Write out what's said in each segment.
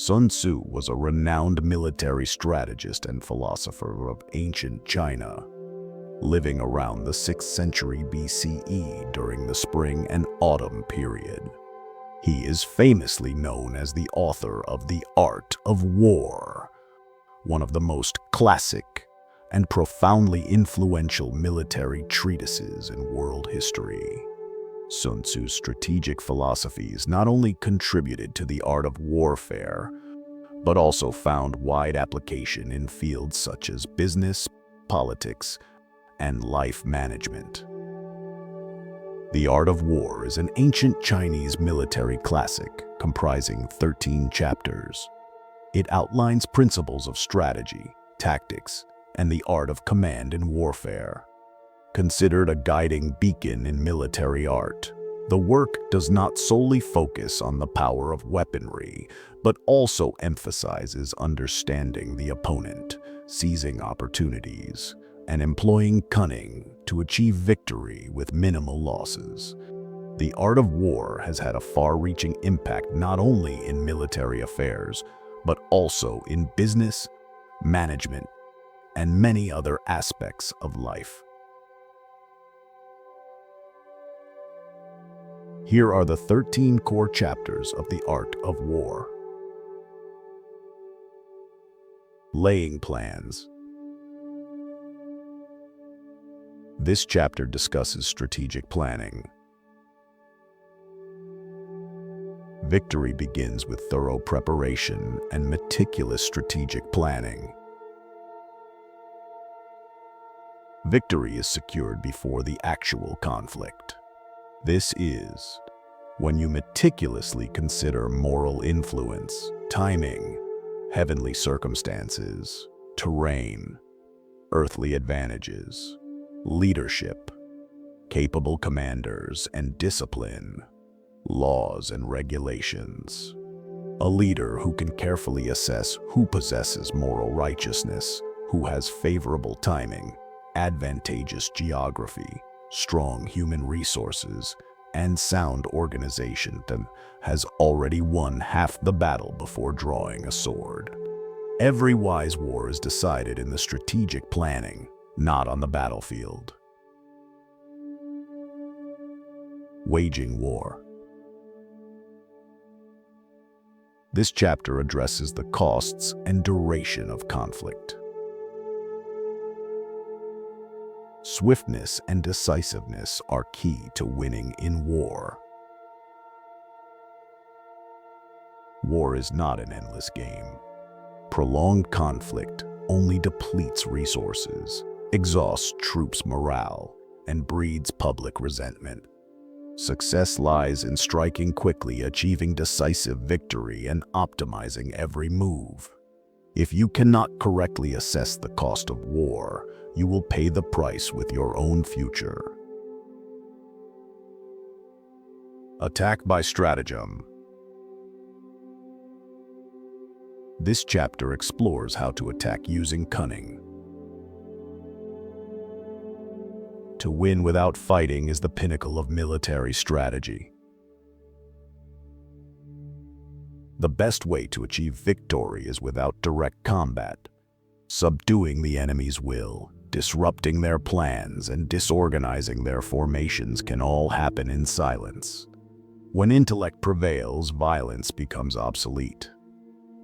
Sun Tzu was a renowned military strategist and philosopher of ancient China, living around the 6th century BCE during the spring and autumn period. He is famously known as the author of The Art of War, one of the most classic and profoundly influential military treatises in world history. Sun Tzu's strategic philosophies not only contributed to the art of warfare, but also found wide application in fields such as business, politics, and life management. The Art of War is an ancient Chinese military classic comprising 13 chapters. It outlines principles of strategy, tactics, and the art of command in warfare. Considered a guiding beacon in military art, the work does not solely focus on the power of weaponry, but also emphasizes understanding the opponent, seizing opportunities, and employing cunning to achieve victory with minimal losses. The Art of War has had a far-reaching impact not only in military affairs, but also in business, management, and many other aspects of life. Here are the 13 core chapters of the Art of War. Laying plans. This chapter discusses strategic planning. Victory begins with thorough preparation and meticulous strategic planning. Victory is secured before the actual conflict. This is when you meticulously consider moral influence, timing, heavenly circumstances, terrain, earthly advantages, leadership, capable commanders and discipline, laws and regulations. A leader who can carefully assess who possesses moral righteousness, who has favorable timing, advantageous geography, strong human resources, and sound organization, then has already won half the battle before drawing a sword. Every wise war is decided in the strategic planning, not on the battlefield. Waging war. This chapter addresses the costs and duration of conflict. Swiftness and decisiveness are key to winning in war. War is not an endless game. Prolonged conflict only depletes resources, exhausts troops' morale, and breeds public resentment. Success lies in striking quickly, achieving decisive victory, and optimizing every move. If you cannot correctly assess the cost of war, you will pay the price with your own future. Attack by stratagem. This chapter explores how to attack using cunning. To win without fighting is the pinnacle of military strategy. The best way to achieve victory is without direct combat. Subduing the enemy's will, disrupting their plans, and disorganizing their formations can all happen in silence. When intellect prevails, violence becomes obsolete.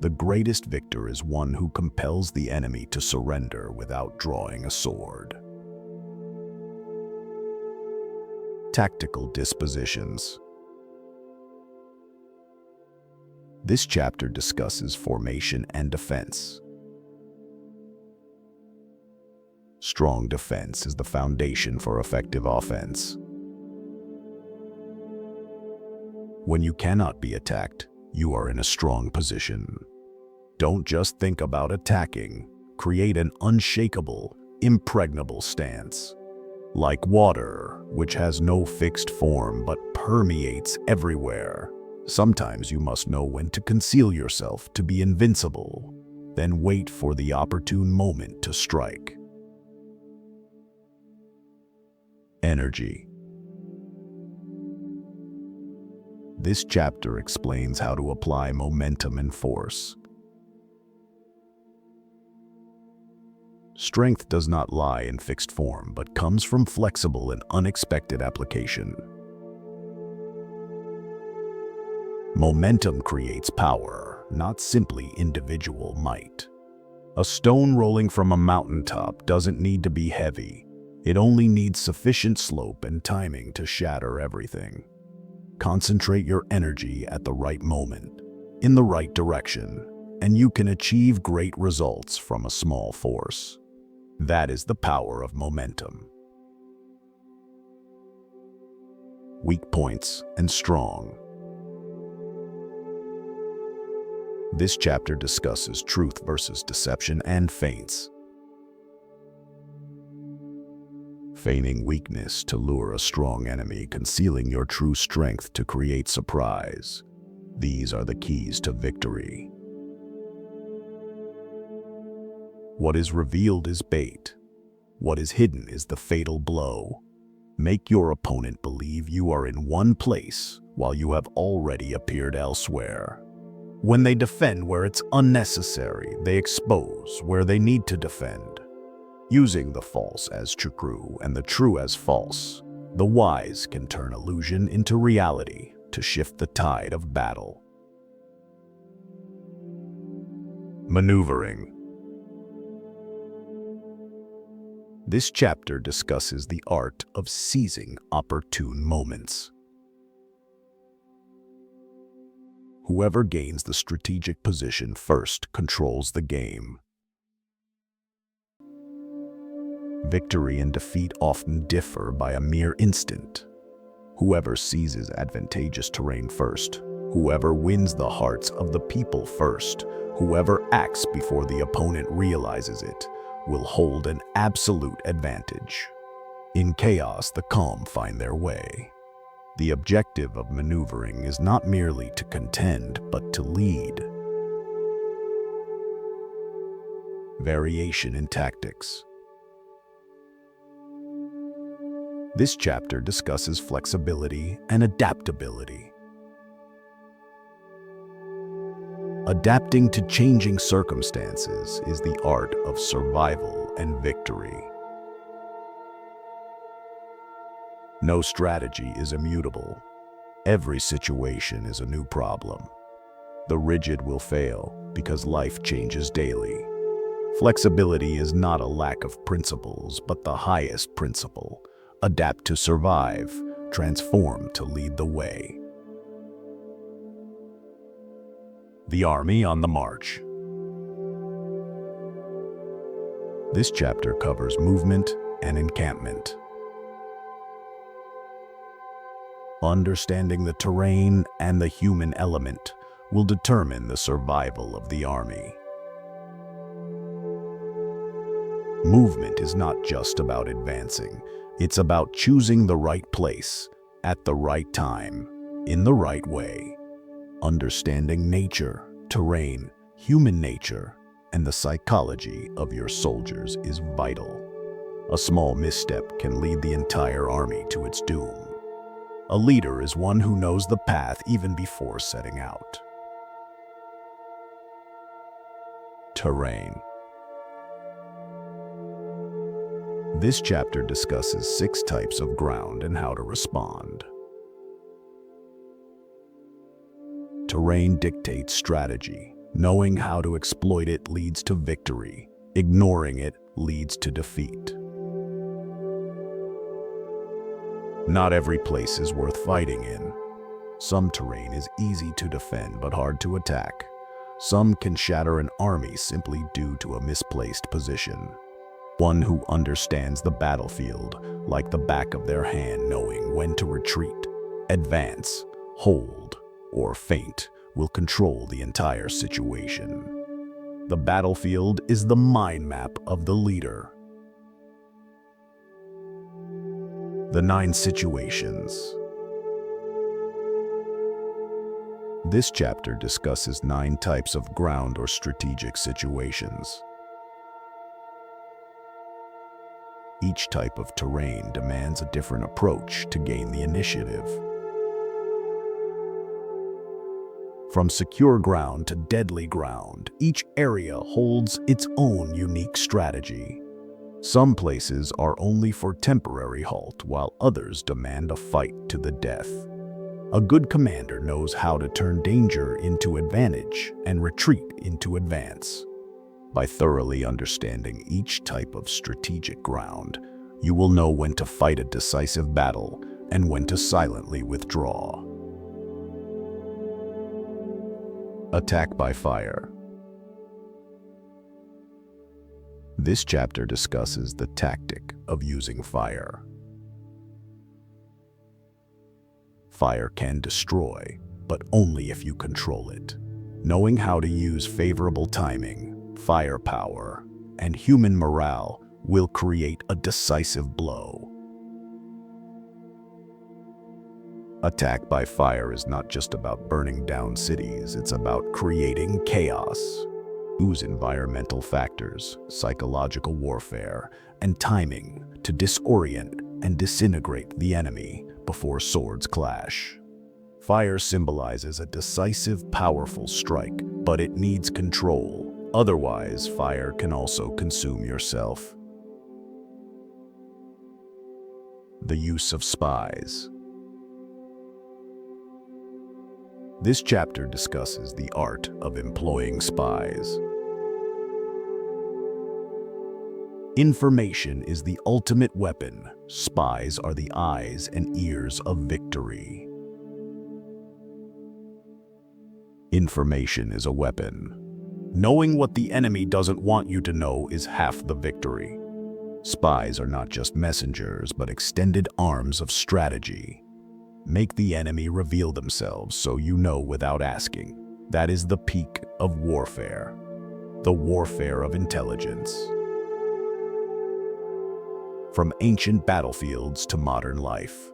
The greatest victor is one who compels the enemy to surrender without drawing a sword. Tactical dispositions. This chapter discusses formation and defense. Strong defense is the foundation for effective offense. When you cannot be attacked, you are in a strong position. Don't just think about attacking. Create an unshakable, impregnable stance. Like water, which has no fixed form but permeates everywhere. Sometimes you must know when to conceal yourself to be invincible, then wait for the opportune moment to strike. Energy. This chapter explains how to apply momentum and force. Strength does not lie in fixed form, but comes from flexible and unexpected application. Momentum creates power, not simply individual might. A stone rolling from a mountaintop doesn't need to be heavy. It only needs sufficient slope and timing to shatter everything. Concentrate your energy at the right moment, in the right direction, and you can achieve great results from a small force. That is the power of momentum. Weak points and strong. This chapter discusses truth versus deception and feints. Feigning weakness to lure a strong enemy, concealing your true strength to create surprise. These are the keys to victory. What is revealed is bait. What is hidden is the fatal blow. Make your opponent believe you are in one place while you have already appeared elsewhere. When they defend where it's unnecessary, they expose where they need to defend. Using the false as true and the true as false, the wise can turn illusion into reality to shift the tide of battle. Maneuvering. This chapter discusses the art of seizing opportune moments. Whoever gains the strategic position first controls the game. Victory and defeat often differ by a mere instant. Whoever seizes advantageous terrain first, whoever wins the hearts of the people first, whoever acts before the opponent realizes it, will hold an absolute advantage. In chaos, the calm find their way. The objective of maneuvering is not merely to contend, but to lead. Variation in tactics. This chapter discusses flexibility and adaptability. Adapting to changing circumstances is the art of survival and victory. No strategy is immutable. Every situation is a new problem. The rigid will fail because life changes daily. Flexibility is not a lack of principles, but the highest principle. Adapt to survive, transform to lead the way. The Army on the March. This chapter covers movement and encampment. Understanding the terrain and the human element will determine the survival of the army. Movement is not just about advancing, it's about choosing the right place, at the right time, in the right way. Understanding nature, terrain, human nature, and the psychology of your soldiers is vital. A small misstep can lead the entire army to its doom. A leader is one who knows the path even before setting out. Terrain. This chapter discusses 6 types of ground and how to respond. Terrain dictates strategy. Knowing how to exploit it leads to victory. Ignoring it leads to defeat. Not every place is worth fighting in. Some terrain is easy to defend but hard to attack. Some can shatter an army simply due to a misplaced position. One who understands the battlefield like the back of their hand, knowing when to retreat, advance, hold, or feint, will control the entire situation. The battlefield is the mind map of the leader. The 9 situations. This chapter discusses 9 types of ground or strategic situations. Each type of terrain demands a different approach to gain the initiative. From secure ground to deadly ground, each area holds its own unique strategy. Some places are only for temporary halt, while others demand a fight to the death. A good commander knows how to turn danger into advantage and retreat into advance. By thoroughly understanding each type of strategic ground, you will know when to fight a decisive battle and when to silently withdraw. Attack by fire. This chapter discusses the tactic of using fire. Fire can destroy, but only if you control it. Knowing how to use favorable timing, firepower, and human morale will create a decisive blow. Attack by fire is not just about burning down cities, it's about creating chaos. Use environmental factors, psychological warfare, and timing to disorient and disintegrate the enemy before swords clash. Fire symbolizes a decisive, powerful strike, but it needs control. Otherwise, fire can also consume yourself. The use of spies. This chapter discusses the art of employing spies. Information is the ultimate weapon. Spies are the eyes and ears of victory. Information is a weapon. Knowing what the enemy doesn't want you to know is half the victory. Spies are not just messengers, but extended arms of strategy. Make the enemy reveal themselves so you know without asking. That is the peak of warfare. The warfare of intelligence. From ancient battlefields to modern life,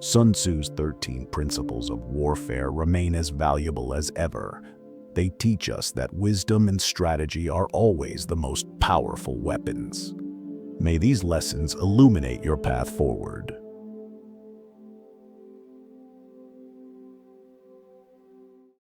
Sun Tzu's 13 principles of warfare remain as valuable as ever. They teach us that wisdom and strategy are always the most powerful weapons. May these lessons illuminate your path forward.